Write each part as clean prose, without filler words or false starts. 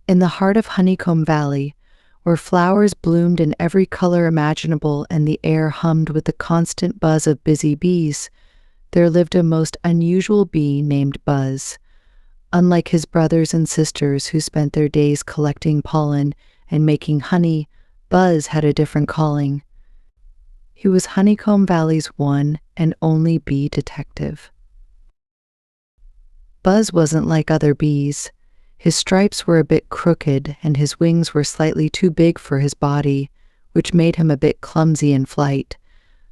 In the heart of Honeycomb Valley, where flowers bloomed in every color imaginable and the air hummed with the constant buzz of busy bees, there lived a most unusual bee named Buzz. Unlike his brothers and sisters who spent their days collecting pollen and making honey, Buzz had a different calling. He was Honeycomb Valley's one and only bee detective. Buzz wasn't like other bees. His stripes were a bit crooked and his wings were slightly too big for his body, which made him a bit clumsy in flight.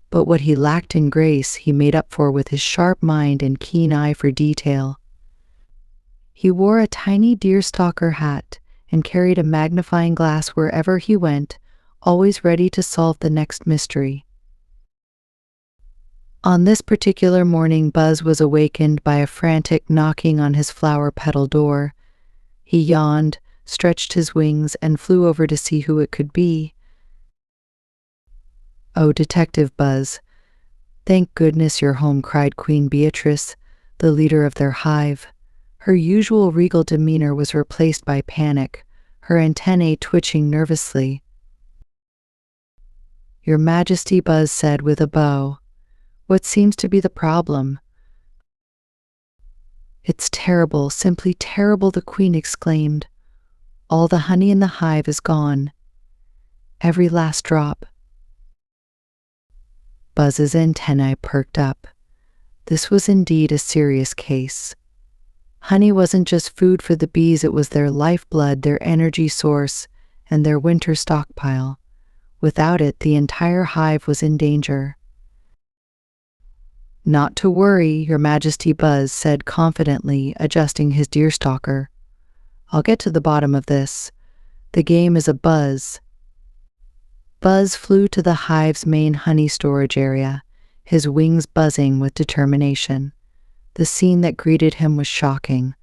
But what he lacked in grace, he made up for with his sharp mind and keen eye for detail. He wore a tiny deerstalker hat and carried a magnifying glass wherever he went, always ready to solve the next mystery. On this particular morning, Buzz was awakened by a frantic knocking on his flower petal door. He yawned, stretched his wings, and flew over to see who it could be. "Oh, Detective Buzz, thank goodness you're home," cried Queen Beatrice, the leader of their hive. Her usual regal demeanor was replaced by panic, her antennae twitching nervously. "Your Majesty," Buzz said with a bow, "what seems to be the problem?" "It's terrible, simply terrible," the Queen exclaimed. "All the honey in the hive is gone. Every last drop." Buzz's antennae perked up. This was indeed a serious case. Honey wasn't just food for the bees, it was their lifeblood, their energy source, and their winter stockpile. Without it, the entire hive was in danger. "Not to worry, Your Majesty," Buzz said confidently, adjusting his deerstalker. "I'll get to the bottom of this. The game is a buzz." Buzz flew to the hive's main honey storage area, his wings buzzing with determination. The scene that greeted him was shocking.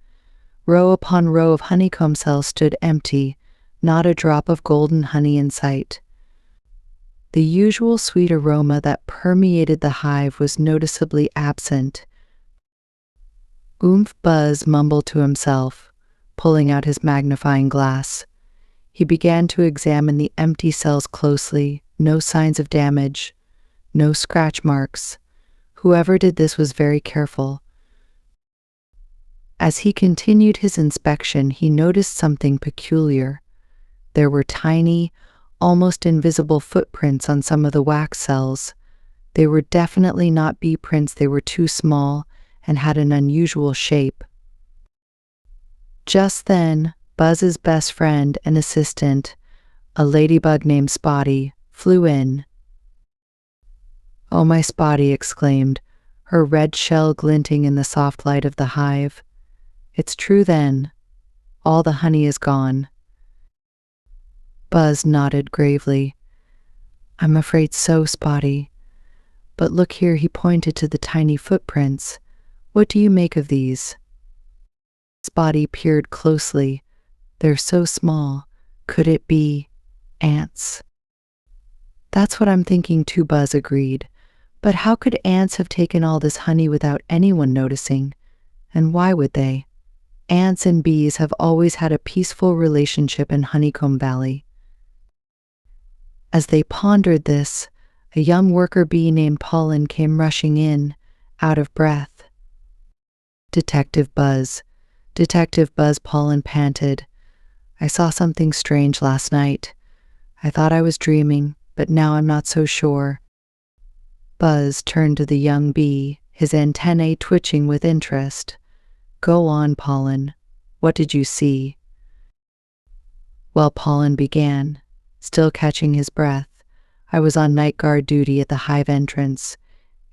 Row upon row of honeycomb cells stood empty, not a drop of golden honey in sight. The usual sweet aroma that permeated the hive was noticeably absent. "Oomph," Buzz mumbled to himself, pulling out his magnifying glass. He began to examine the empty cells closely. No signs of damage, no scratch marks. Whoever did this was very careful. As he continued his inspection, he noticed something peculiar. There were tiny, almost invisible footprints on some of the wax cells. They were definitely not bee prints, they were too small and had an unusual shape. Just then, Buzz's best friend and assistant, a ladybug named Spotty, flew in. "Oh, my Spotty," exclaimed, her red shell glinting in the soft light of the hive. "It's true then. All the honey is gone." Buzz nodded gravely. "I'm afraid so, Spotty. But look here," he pointed to the tiny footprints. "What do you make of these?" Spotty peered closely. "They're so small. Could it be ants?" "That's what I'm thinking too," Buzz agreed. "But how could ants have taken all this honey without anyone noticing? And why would they? Ants and bees have always had a peaceful relationship in Honeycomb Valley." As they pondered this, a young worker bee named Pollen came rushing in, out of breath. Detective Buzz," Pollen panted. "I saw something strange last night. I thought I was dreaming, but now I'm not so sure." Buzz turned to the young bee, his antennae twitching with interest. "Go on, Pollen. What did you see?" "Well," Pollen began, still catching his breath, "I was on night guard duty at the hive entrance.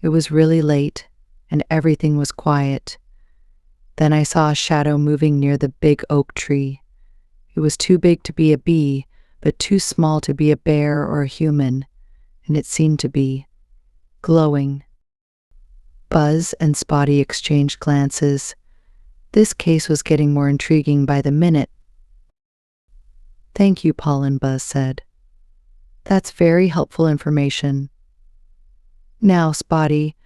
It was really late, and everything was quiet. Then I saw a shadow moving near the big oak tree. It was too big to be a bee, but too small to be a bear or a human, and it seemed to be glowing." Buzz and Spotty exchanged glances. This case was getting more intriguing by the minute. "Thank you, Pollen," Buzz said. "That's very helpful information. Now, Spotty,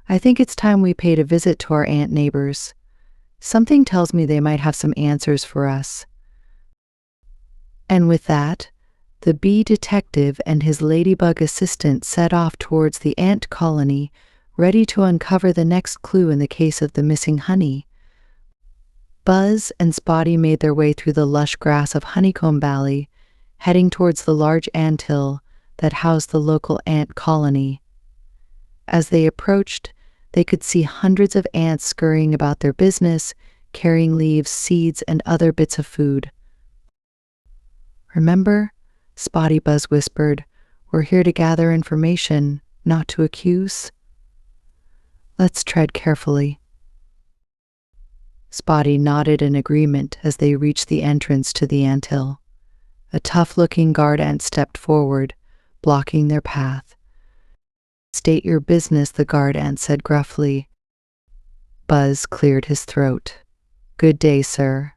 I think it's time we paid a visit to our ant neighbors. Something tells me they might have some answers for us." And with that, the bee detective and his ladybug assistant set off towards the ant colony, ready to uncover the next clue in the case of the missing honey. Buzz and Spotty made their way through the lush grass of Honeycomb Valley, heading towards the large anthill that housed the local ant colony. As they approached, they could see hundreds of ants scurrying about their business, carrying leaves, seeds, and other bits of food. "Remember," Spotty Buzz whispered, "we're here to gather information, not to accuse. Let's tread carefully." Spotty nodded in agreement as they reached the entrance to the anthill. A tough-looking guard ant stepped forward, blocking their path. "State your business," the guard ant said gruffly. Buzz cleared his throat. "Good day, sir.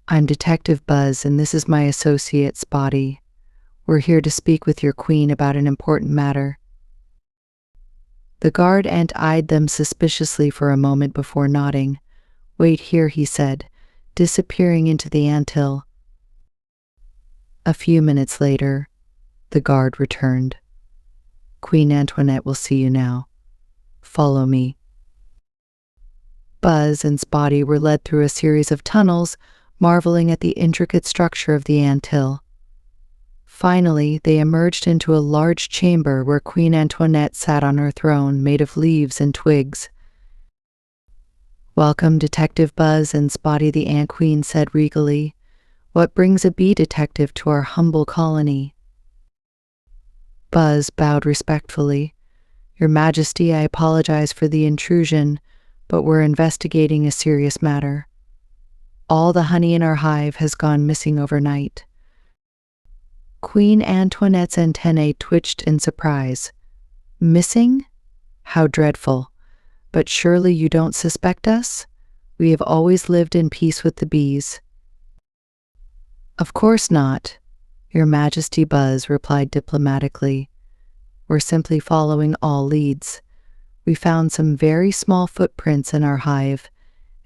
I'm Detective Buzz, and this is my associate, Spotty. We're here to speak with your queen about an important matter." The guard ant eyed them suspiciously for a moment before nodding. "Wait here," he said, disappearing into the anthill. A few minutes later, the guard returned. "Queen Antoinette will see you now. Follow me." Buzz and Spotty were led through a series of tunnels, marveling at the intricate structure of the anthill. Finally, they emerged into a large chamber where Queen Antoinette sat on her throne made of leaves and twigs. "Welcome, Detective Buzz and Spotty," the Ant Queen said regally. "What brings a bee detective to our humble colony?" Buzz bowed respectfully. "Your Majesty, I apologize for the intrusion, but we're investigating a serious matter. All the honey in our hive has gone missing overnight." Queen Antoinette's antennae twitched in surprise. "Missing? How dreadful. But surely you don't suspect us? We have always lived in peace with the bees." "Of course not, Your Majesty," Buzz replied diplomatically. "We're simply following all leads. We found some very small footprints in our hive,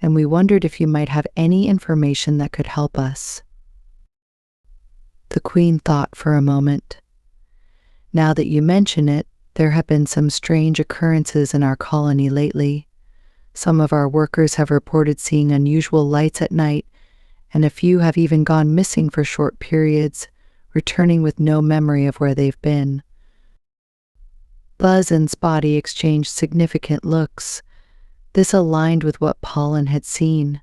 and we wondered if you might have any information that could help us." The Queen thought for a moment. "Now that you mention it, there have been some strange occurrences in our colony lately. Some of our workers have reported seeing unusual lights at night, and a few have even gone missing for short periods, returning with no memory of where they've been." Buzz and Spotty exchanged significant looks. This aligned with what Pollen had seen.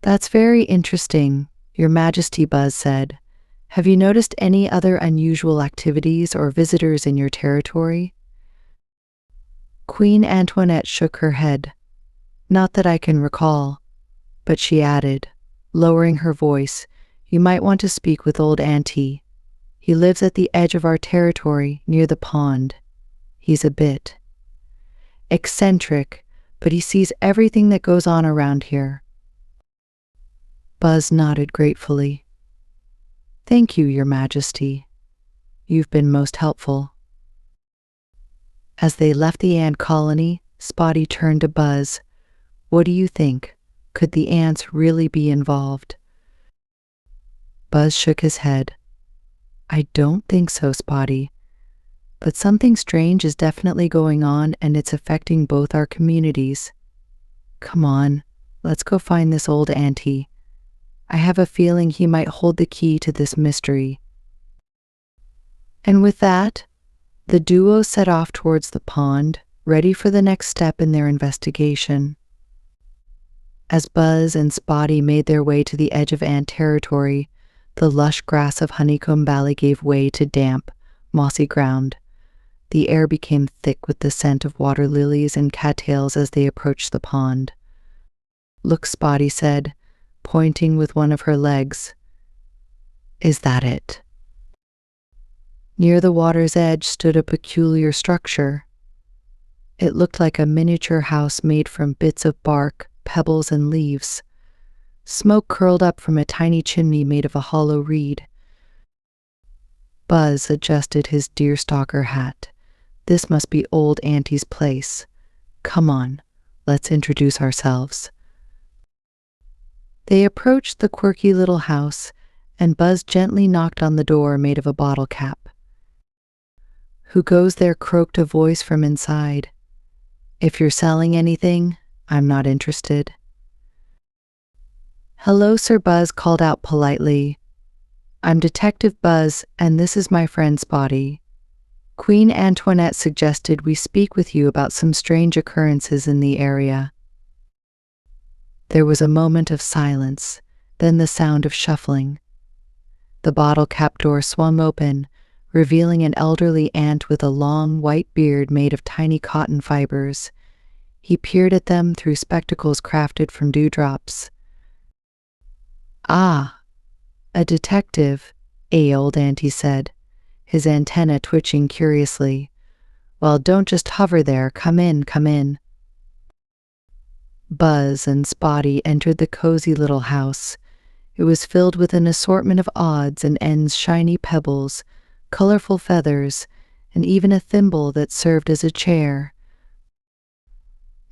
"That's very interesting, Your Majesty," Buzz said. "Have you noticed any other unusual activities or visitors in your territory?" Queen Antoinette shook her head. "Not that I can recall," but she added, lowering her voice, "You might want to speak with old Auntie. He lives at the edge of our territory, near the pond. He's a bit eccentric, but he sees everything that goes on around here." Buzz nodded gratefully. "Thank you, Your Majesty. You've been most helpful." As they left the ant colony, Spotty turned to Buzz. "What do you think? Could the ants really be involved?" Buzz shook his head. "I don't think so, Spotty. But something strange is definitely going on, and it's affecting both our communities. Come on, let's go find this old Auntie. I have a feeling he might hold the key to this mystery." And with that, the duo set off towards the pond, ready for the next step in their investigation. As Buzz and Spotty made their way to the edge of ant territory, the lush grass of Honeycomb Valley gave way to damp, mossy ground. The air became thick with the scent of water lilies and cattails as they approached the pond. "Look," Spotty said, pointing with one of her legs. "Is that it?" Near the water's edge stood a peculiar structure. It looked like a miniature house made from bits of bark, pebbles, and leaves. Smoke curled up from a tiny chimney made of a hollow reed. Buzz adjusted his deerstalker hat. "This must be old Auntie's place. Come on, let's introduce ourselves." They approached the quirky little house, and Buzz gently knocked on the door made of a bottle cap. "Who goes there?" croaked a voice from inside. "If you're selling anything, I'm not interested." "Hello, Sir," Buzz called out politely. "I'm Detective Buzz, and this is my friend Spotty. Queen Antoinette suggested we speak with you about some strange occurrences in the area." There was a moment of silence, then the sound of shuffling. The bottle cap door swung open, revealing an elderly ant with a long, white beard made of tiny cotton fibers. He peered at them through spectacles crafted from dewdrops. "Ah, a detective," old Auntie said, his antenna twitching curiously. "Well, don't just hover there. Come in, come in." Buzz and Spotty entered the cozy little house. It was filled with an assortment of odds and ends, shiny pebbles, colorful feathers, and even a thimble that served as a chair.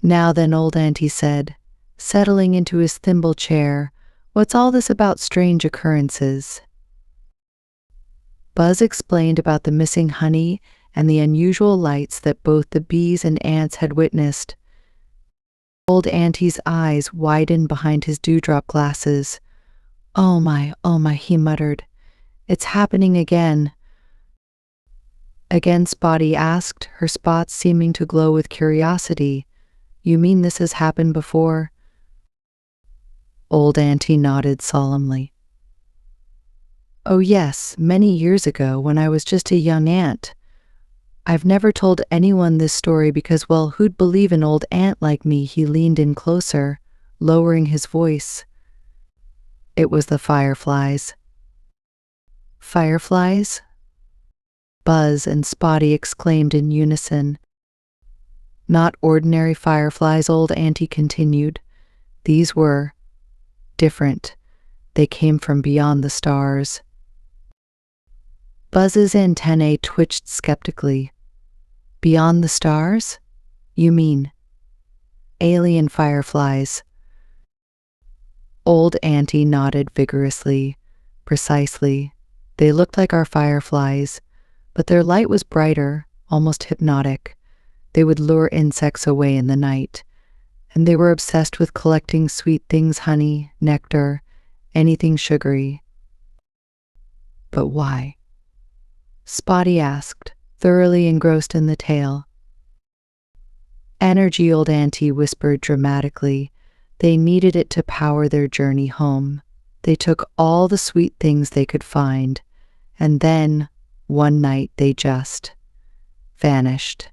"Now then," old Auntie said, settling into his thimble chair, "what's all this about strange occurrences?" Buzz explained about the missing honey and the unusual lights that both the bees and ants had witnessed. Old Auntie's eyes widened behind his dewdrop glasses. Oh my," he muttered. "It's happening again." Again, Spotty asked, her spots seeming to glow with curiosity. "You mean this has happened before?" Old Auntie nodded solemnly. "Oh yes, many years ago when I was just a young ant. I've never told anyone this story because, well, who'd believe an old ant like me?" He leaned in closer, lowering his voice. "It was the fireflies." "Fireflies?" Buzz and Spotty exclaimed in unison. "Not ordinary fireflies," old Auntie continued. "These were different. They came from beyond the stars." Buzz's antennae twitched skeptically. "Beyond the stars? You mean alien fireflies?" Old Auntie nodded vigorously. "Precisely. They looked like our fireflies, but their light was brighter, almost hypnotic. They would lure insects away in the night, and they were obsessed with collecting sweet things, honey, nectar, anything sugary." "But why?" Spotty asked, thoroughly engrossed in the tale. "Energy," old Auntie whispered dramatically. "They needed it to power their journey home. They took all the sweet things they could find, and then, one night, they just vanished."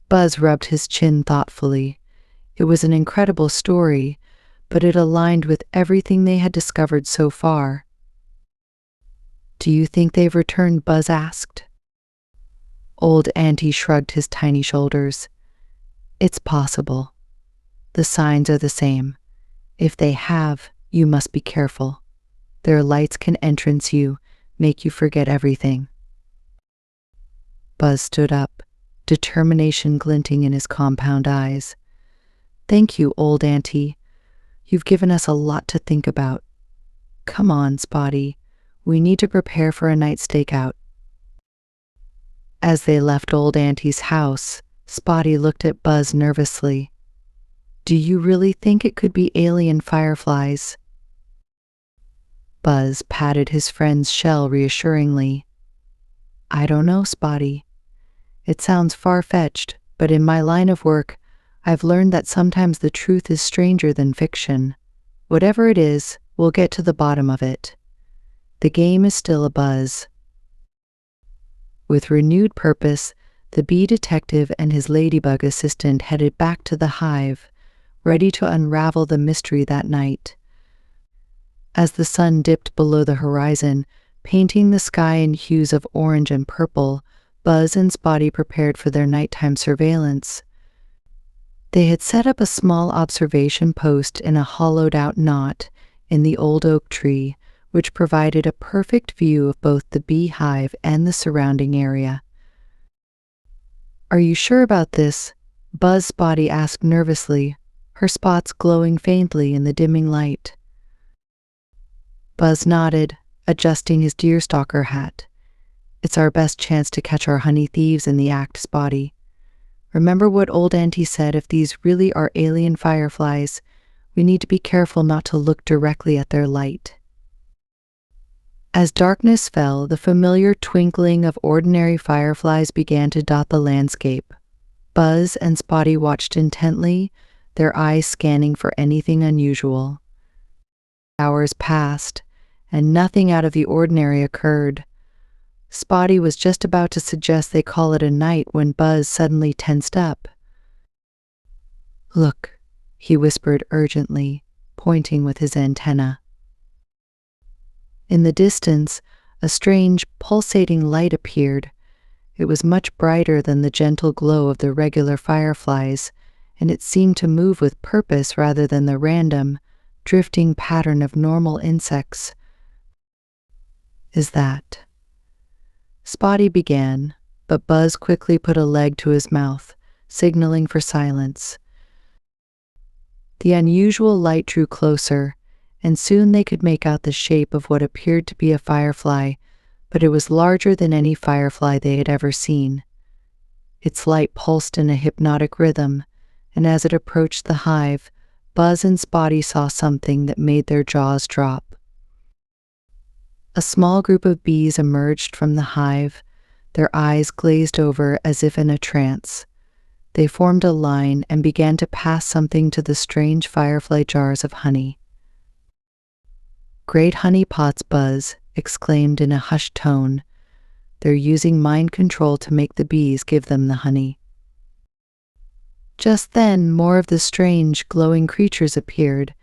Buzz rubbed his chin thoughtfully. It was an incredible story, but it aligned with everything they had discovered so far. "Do you think they've returned?" Buzz asked. Old Auntie shrugged his tiny shoulders. "It's possible. The signs are the same. If they have, you must be careful. Their lights can entrance you, make you forget everything." Buzz stood up, determination glinting in his compound eyes. "Thank you, old Auntie. You've given us a lot to think about. Come on, Spotty. We need to prepare for a night stakeout." As they left old Auntie's house, Spotty looked at Buzz nervously. "Do you really think it could be alien fireflies?" Buzz patted his friend's shell reassuringly. "I don't know, Spotty. It sounds far-fetched, but in my line of work, I've learned that sometimes the truth is stranger than fiction. Whatever it is, we'll get to the bottom of it. The game is still a buzz." With renewed purpose, the bee detective and his ladybug assistant headed back to the hive, ready to unravel the mystery that night. As the sun dipped below the horizon, painting the sky in hues of orange and purple, Buzz and Spotty prepared for their nighttime surveillance. They had set up a small observation post in a hollowed-out knot in the old oak tree, which provided a perfect view of both the beehive and the surrounding area. "Are you sure about this?" Buzz Spotty asked nervously, her spots glowing faintly in the dimming light. Buzz nodded, adjusting his deerstalker hat. It's our best chance to catch our honey thieves in the act, Spotty. Remember what old Auntie said, if these really are alien fireflies, we need to be careful not to look directly at their light. As darkness fell, the familiar twinkling of ordinary fireflies began to dot the landscape. Buzz and Spotty watched intently, their eyes scanning for anything unusual. Hours passed, and nothing out of the ordinary occurred. Spotty was just about to suggest they call it a night when Buzz suddenly tensed up. "Look," he whispered urgently, pointing with his antenna. In the distance, a strange, pulsating light appeared. It was much brighter than the gentle glow of the regular fireflies, and it seemed to move with purpose rather than the random, drifting pattern of normal insects. "Is that?" Spotty began, but Buzz quickly put a leg to his mouth, signaling for silence. The unusual light drew closer, and soon they could make out the shape of what appeared to be a firefly, but it was larger than any firefly they had ever seen. Its light pulsed in a hypnotic rhythm, and as it approached the hive, Buzz and Spotty saw something that made their jaws drop. A small group of bees emerged from the hive, their eyes glazed over as if in a trance. They formed a line and began to pass something to the strange firefly jars of honey. "Great honey pots," Buzz exclaimed in a hushed tone. "They're using mind control to make the bees give them the honey." Just then, more of the strange, glowing creatures appeared.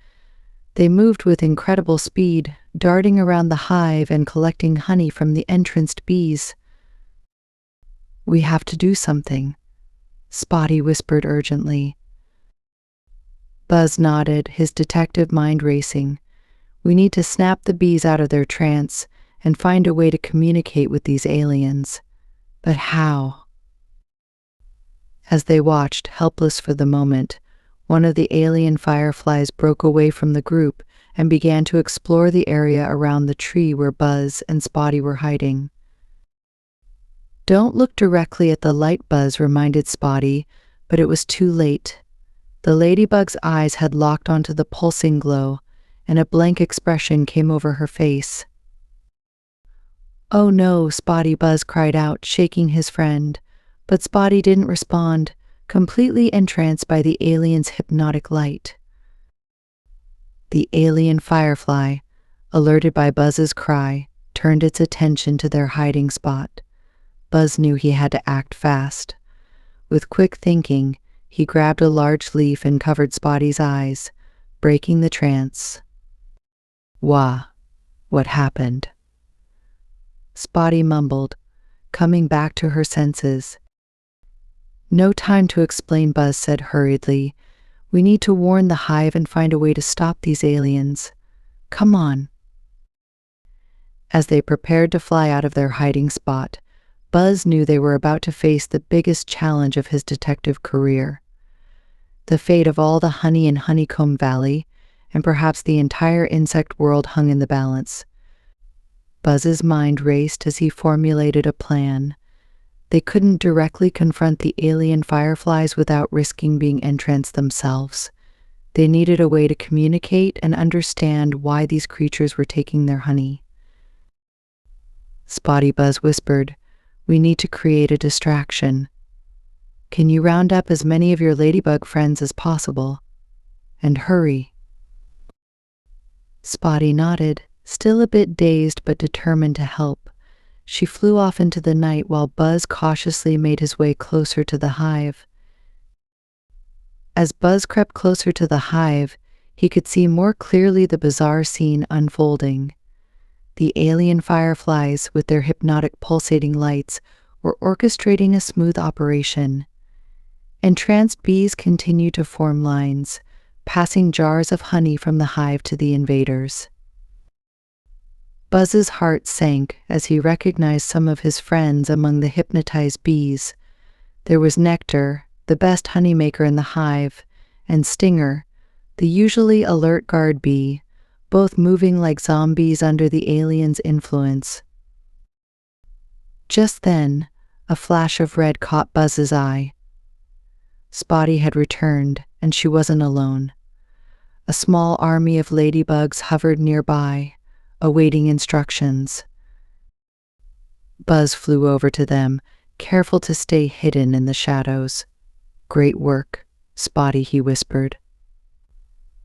They moved with incredible speed, darting around the hive and collecting honey from the entranced bees. "We have to do something," Spotty whispered urgently. Buzz nodded, his detective mind racing. "We need to snap the bees out of their trance and find a way to communicate with these aliens. But how?" As they watched, helpless for the moment, one of the alien fireflies broke away from the group and began to explore the area around the tree where Buzz and Spotty were hiding. "Don't look directly at the light," Buzz reminded Spotty, but it was too late. The ladybug's eyes had locked onto the pulsing glow, and a blank expression came over her face. "Oh no, Spotty!" Buzz cried out, shaking his friend. But Spotty didn't respond, completely entranced by the alien's hypnotic light. The alien firefly, alerted by Buzz's cry, turned its attention to their hiding spot. Buzz knew he had to act fast. With quick thinking, he grabbed a large leaf and covered Spotty's eyes, breaking the trance. "Wah, what happened?" Spotty mumbled, coming back to her senses. "No time to explain," Buzz said hurriedly. "We need to warn the hive and find a way to stop these aliens. Come on." As they prepared to fly out of their hiding spot, Buzz knew they were about to face the biggest challenge of his detective career. The fate of all the honey in Honeycomb Valley, and perhaps the entire insect world, hung in the balance. Buzz's mind raced as he formulated a plan. They couldn't directly confront the alien fireflies without risking being entranced themselves. They needed a way to communicate and understand why these creatures were taking their honey. "Spotty," Buzz whispered, "we need to create a distraction. Can you round up as many of your ladybug friends as possible? And hurry." Spotty nodded, still a bit dazed but determined to help. She flew off into the night while Buzz cautiously made his way closer to the hive. As Buzz crept closer to the hive, he could see more clearly the bizarre scene unfolding. The alien fireflies, with their hypnotic pulsating lights, were orchestrating a smooth operation. Entranced bees continued to form lines, passing jars of honey from the hive to the invaders. Buzz's heart sank as he recognized some of his friends among the hypnotized bees. There was Nectar, the best honeymaker in the hive, and Stinger, the usually alert guard bee, both moving like zombies under the alien's influence. Just then, a flash of red caught Buzz's eye. Spotty had returned, and she wasn't alone. A small army of ladybugs hovered nearby, awaiting instructions. Buzz flew over to them, careful to stay hidden in the shadows. "Great work, Spotty," he whispered.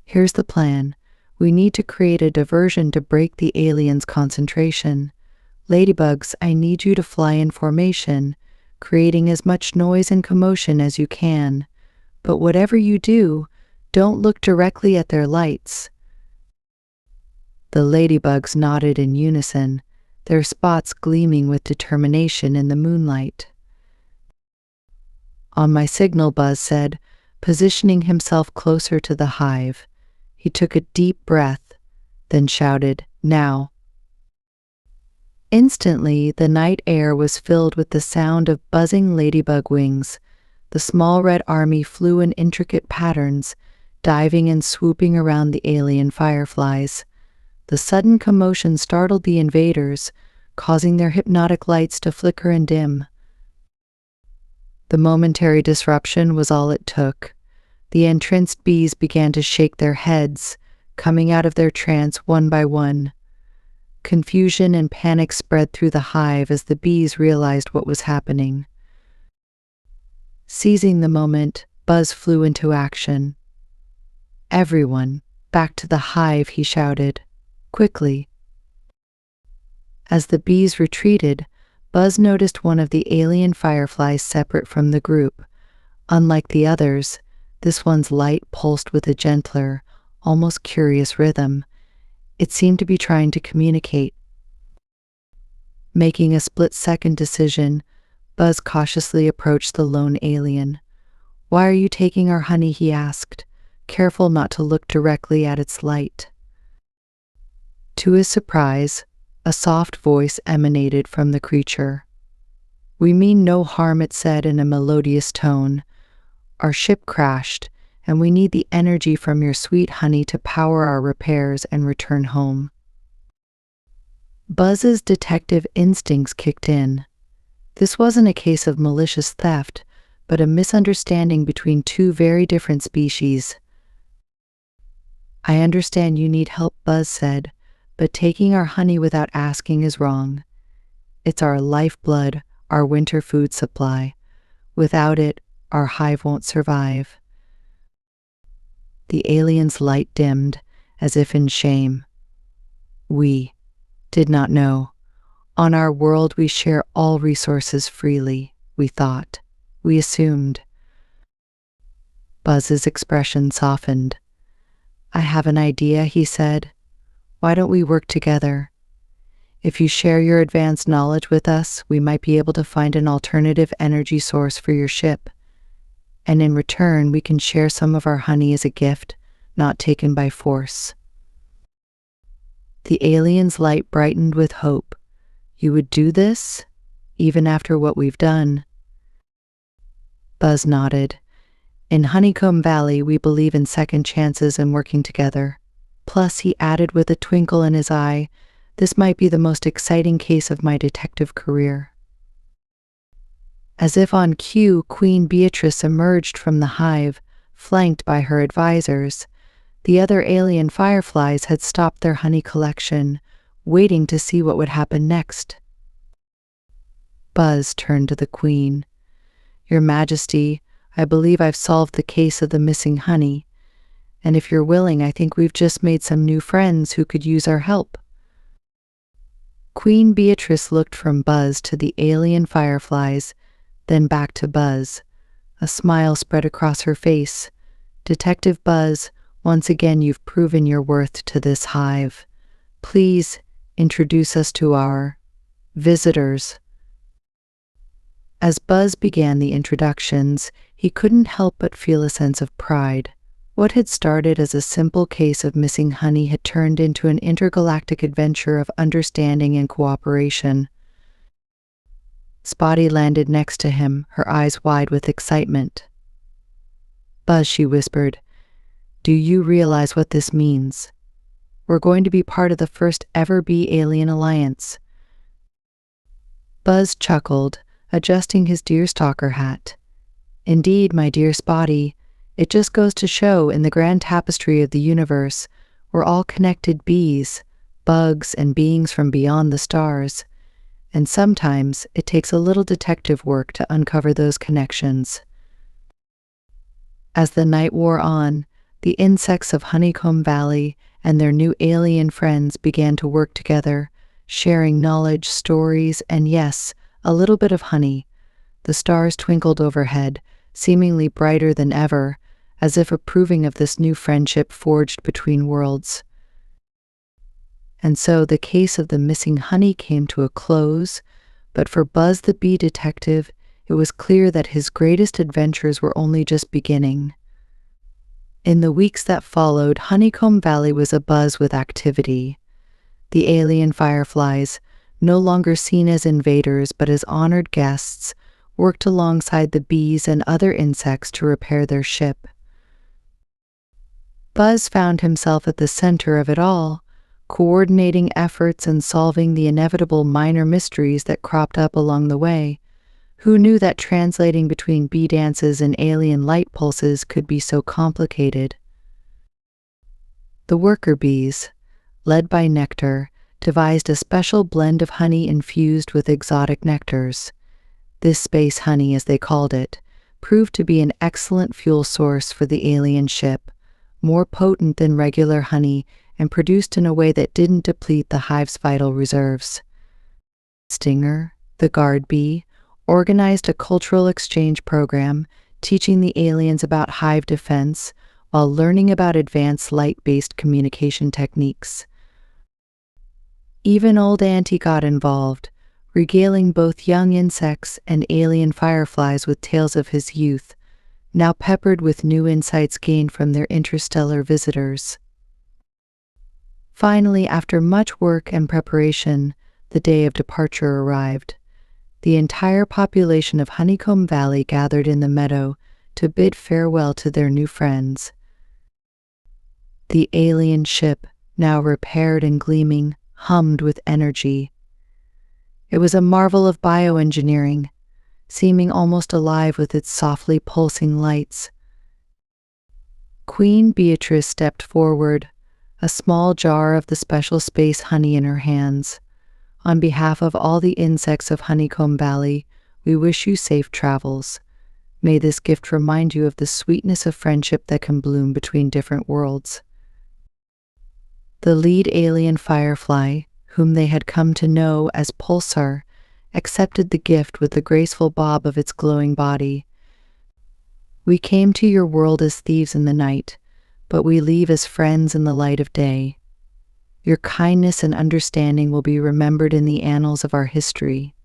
"Here's the plan. We need to create a diversion to break the aliens' concentration. Ladybugs, I need you to fly in formation, creating as much noise and commotion as you can. But whatever you do, don't look directly at their lights." The ladybugs nodded in unison, their spots gleaming with determination in the moonlight. "On my signal," Buzz said, positioning himself closer to the hive. He took a deep breath, then shouted, "Now." Instantly, the night air was filled with the sound of buzzing ladybug wings. The small red army flew in intricate patterns, diving and swooping around the alien fireflies. The sudden commotion startled the invaders, causing their hypnotic lights to flicker and dim. The momentary disruption was all it took. The entranced bees began to shake their heads, coming out of their trance one by one. Confusion and panic spread through the hive as the bees realized what was happening. Seizing the moment, Buzz flew into action. "Everyone, back to the hive," he shouted. "Quickly." As the bees retreated, Buzz noticed one of the alien fireflies separate from the group. Unlike the others, this one's light pulsed with a gentler, almost curious rhythm. It seemed to be trying to communicate. Making a split-second decision, Buzz cautiously approached the lone alien. "Why are you taking our honey?" he asked, careful not to look directly at its light. To his surprise, a soft voice emanated from the creature. "We mean no harm," it said in a melodious tone. "Our ship crashed, and we need the energy from your sweet honey to power our repairs and return home." Buzz's detective instincts kicked in. This wasn't a case of malicious theft, but a misunderstanding between two very different species. "I understand you need help," Buzz said, "but taking our honey without asking is wrong. It's our lifeblood, our winter food supply. Without it, our hive won't survive." The alien's light dimmed, as if in shame. "We did not know. On our world we share all resources freely, we thought. We assumed." Buzz's expression softened. "I have an idea," he said. "Why don't we work together? If you share your advanced knowledge with us, we might be able to find an alternative energy source for your ship. And in return, we can share some of our honey as a gift, not taken by force." The alien's light brightened with hope. "You would do this, even after what we've done?" Buzz nodded. "In Honeycomb Valley, we believe in second chances and working together. Plus," he added with a twinkle in his eye, "this might be the most exciting case of my detective career." As if on cue, Queen Beatrice emerged from the hive, flanked by her advisors. The other alien fireflies had stopped their honey collection, waiting to see what would happen next. Buzz turned to the Queen. "Your Majesty, I believe I've solved the case of the missing honey. And if you're willing, I think we've just made some new friends who could use our help." Queen Beatrice looked from Buzz to the alien fireflies, then back to Buzz. A smile spread across her face. "Detective Buzz, once again you've proven your worth to this hive. Please introduce us to our visitors." As Buzz began the introductions, he couldn't help but feel a sense of pride. What had started as a simple case of missing honey had turned into an intergalactic adventure of understanding and cooperation. Spotty landed next to him, her eyes wide with excitement. "Buzz," she whispered, "do you realize what this means?" We're going to be part of the first ever bee-alien alliance." Buzz chuckled, adjusting his deerstalker hat. "Indeed, my dear Spotty, it just goes to show in the grand tapestry of the universe, we're all connected bees, bugs, and beings from beyond the stars. And sometimes it takes a little detective work to uncover those connections." As the night wore on, the insects of Honeycomb Valley and their new alien friends began to work together, sharing knowledge, stories, and yes, a little bit of honey. The stars twinkled overhead, seemingly brighter than ever, as if approving of this new friendship forged between worlds. And so the case of the missing honey came to a close, but for Buzz the bee detective, it was clear that his greatest adventures were only just beginning. In the weeks that followed, Honeycomb Valley was abuzz with activity. The alien fireflies, no longer seen as invaders but as honored guests, worked alongside the bees and other insects to repair their ship. Buzz found himself at the center of it all, coordinating efforts and solving the inevitable minor mysteries that cropped up along the way. Who knew that translating between bee dances and alien light pulses could be so complicated? The worker bees, led by Nectar, devised a special blend of honey infused with exotic nectars. This space honey, as they called it, proved to be an excellent fuel source for the alien ship, more potent than regular honey and produced in a way that didn't deplete the hive's vital reserves. Stinger, the guard bee, organized a cultural exchange program teaching the aliens about hive defense while learning about advanced light-based communication techniques. Even old Auntie got involved, regaling both young insects and alien fireflies with tales of his youth, now peppered with new insights gained from their interstellar visitors. Finally, after much work and preparation, the day of departure arrived. The entire population of Honeycomb Valley gathered in the meadow to bid farewell to their new friends. The alien ship, now repaired and gleaming, hummed with energy. It was a marvel of bioengineering, seeming almost alive with its softly pulsing lights. Queen Beatrice stepped forward, a small jar of the special space honey in her hands. "On behalf of all the insects of Honeycomb Valley, we wish you safe travels. May this gift remind you of the sweetness of friendship that can bloom between different worlds." The lead alien firefly, whom they had come to know as Pulsar, accepted the gift with the graceful bob of its glowing body. "We came to your world as thieves in the night, but we leave as friends in the light of day. Your kindness and understanding will be remembered in the annals of our history.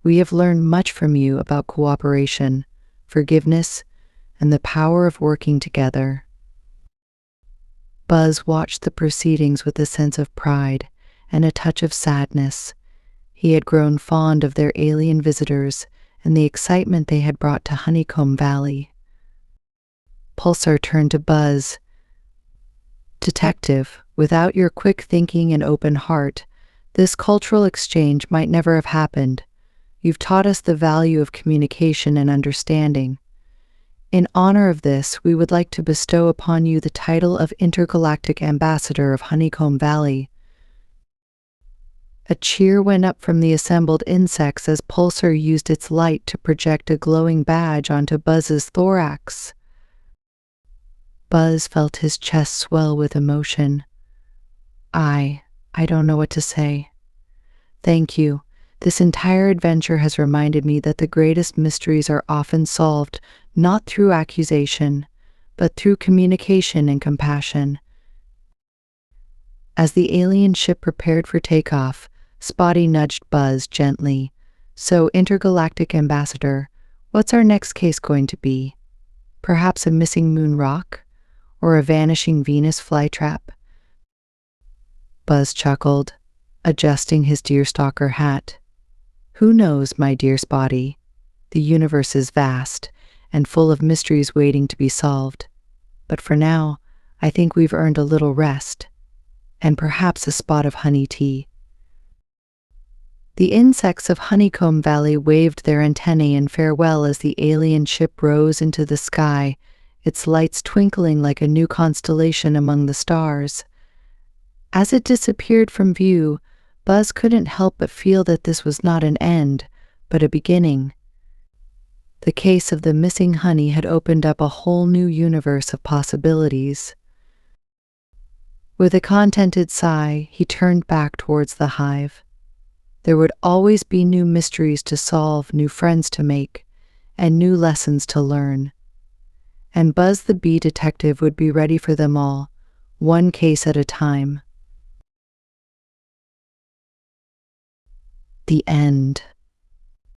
We have learned much from you about cooperation, forgiveness, and the power of working together." Buzz watched the proceedings with a sense of pride and a touch of sadness. He had grown fond of their alien visitors and the excitement they had brought to Honeycomb Valley. Pulsar turned to Buzz. "Detective, without your quick thinking and open heart, this cultural exchange might never have happened. You've taught us the value of communication and understanding. In honor of this, we would like to bestow upon you the title of Intergalactic Ambassador of Honeycomb Valley." A cheer went up from the assembled insects as Pulsar used its light to project a glowing badge onto Buzz's thorax. Buzz felt his chest swell with emotion. I don't know what to say. Thank you. This entire adventure has reminded me that the greatest mysteries are often solved not through accusation, but through communication and compassion." As the alien ship prepared for takeoff, Spotty nudged Buzz gently. "So, Intergalactic Ambassador, what's our next case going to be? Perhaps a missing moon rock? Or a vanishing Venus flytrap?" Buzz chuckled, adjusting his deerstalker hat. "Who knows, my dear Spotty? The universe is vast and full of mysteries waiting to be solved. But for now, I think we've earned a little rest. and perhaps a spot of honey tea. The insects of Honeycomb Valley waved their antennae in farewell as the alien ship rose into the sky, its lights twinkling like a new constellation among the stars. As it disappeared from view, Buzz couldn't help but feel that this was not an end, but a beginning. The case of the missing honey had opened up a whole new universe of possibilities. With a contented sigh, he turned back towards the hive. There would always be new mysteries to solve, new friends to make, and new lessons to learn. And Buzz the bee detective would be ready for them all, one case at a time. The end.